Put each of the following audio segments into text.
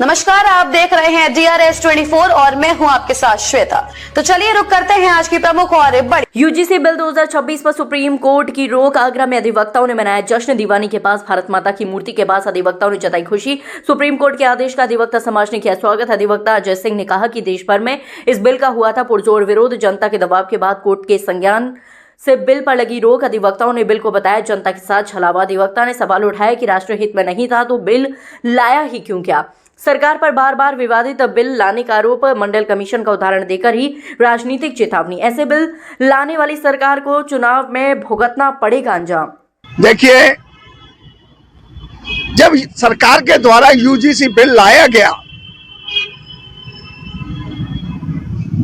नमस्कार, आप देख रहे हैं DRS 24 और मैं हूं आपके साथ श्वेता। तो चलिए रुक करते हैं आज की प्रमुख और बड़ी यूजीसी बिल 2026 पर सुप्रीम कोर्ट की रोक। आगरा में अधिवक्ताओं ने मनाया जश्न। दीवानी के पास भारत माता की मूर्ति के पास अधिवक्ताओं ने जताई खुशी। सुप्रीम कोर्ट के आदेश का अधिवक्ता समाज ने किया स्वागत। अधिवक्ता अजय सिंह ने कहा कि देश भर में इस बिल का हुआ था पुरजोर विरोध। जनता के दबाव के बाद कोर्ट के संज्ञान से बिल पर लगी रोक। अधिवक्ताओं ने बिल को बताया जनता के साथ छलावा। अधिवक्ता ने सवाल उठाया कि राष्ट्रहित में नहीं था तो बिल लाया ही क्यों क्या। सरकार पर बार बार विवादित बिल लाने का आरोप। मंडल कमीशन का उदाहरण देकर ही राजनीतिक चेतावनी। ऐसे बिल लाने वाली सरकार को चुनाव में भुगतना पड़ेगा अंजाम। देखिए, जब सरकार के द्वारा यूजीसी बिल लाया गया,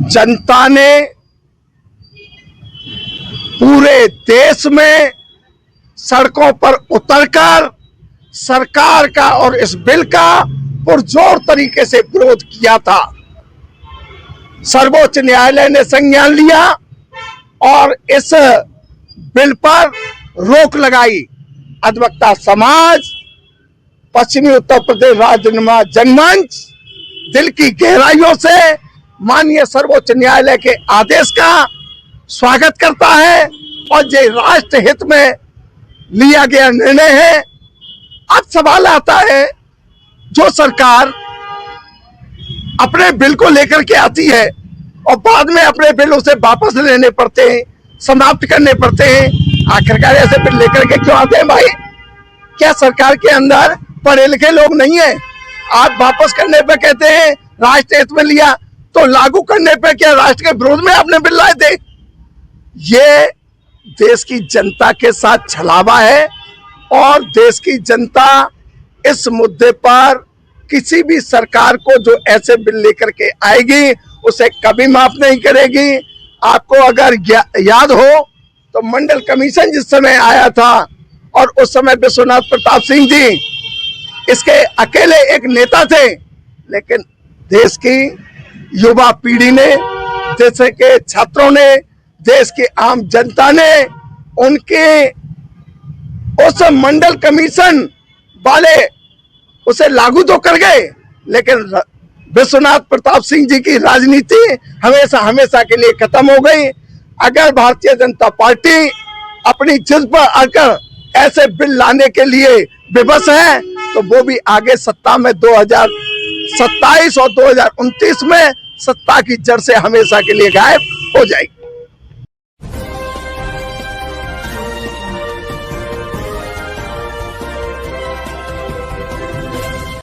जनता ने पूरे देश में सड़कों पर उतरकर सरकार का और इस बिल का पुरजोर तरीके से विरोध किया था। सर्वोच्च न्यायालय ने संज्ञान लिया और इस बिल पर रोक लगाई। अधिवक्ता समाज, पश्चिमी उत्तर प्रदेश राज्य जनमंच दिल की गहराइयों से माननीय सर्वोच्च न्यायालय के आदेश का स्वागत करता है और ये राष्ट्र हित में लिया गया निर्णय है। अब सवाल आता है, जो सरकार अपने बिल को लेकर के आती है और बाद में अपने बिल उसे वापस लेने पड़ते हैं, समाप्त करने पड़ते हैं, आखिरकार ऐसे बिल लेकर के क्यों आते हैं भाई? क्या सरकार के अंदर पढ़े लिखे लोग नहीं है? आप वापस करने पे कहते हैं राष्ट्र हित में लिया, तो लागू करने पे क्या राष्ट्र के विरोध में आपने बिल लाए थे? ये देश की जनता के साथ छलावा है और देश की जनता इस मुद्दे पर किसी भी सरकार को जो ऐसे बिल लेकर के आएगी उसे कभी माफ नहीं करेगी। आपको अगर याद हो तो मंडल कमीशन जिस समय आया था और उस समय विश्वनाथ प्रताप सिंह जी इसके अकेले एक नेता थे, लेकिन देश की युवा पीढ़ी ने, देश के छात्रों ने, देश की आम जनता ने उनके उस मंडल कमीशन वाले उसे लागू तो कर गए, लेकिन विश्वनाथ प्रताप सिंह जी की राजनीति हमेशा हमेशा के लिए खत्म हो गई। अगर भारतीय जनता पार्टी अपनी जिद पर आकर ऐसे बिल लाने के लिए विवश है तो वो भी आगे सत्ता में 2027 और 2029 में सत्ता की जड़ से हमेशा के लिए गायब हो जाएगी।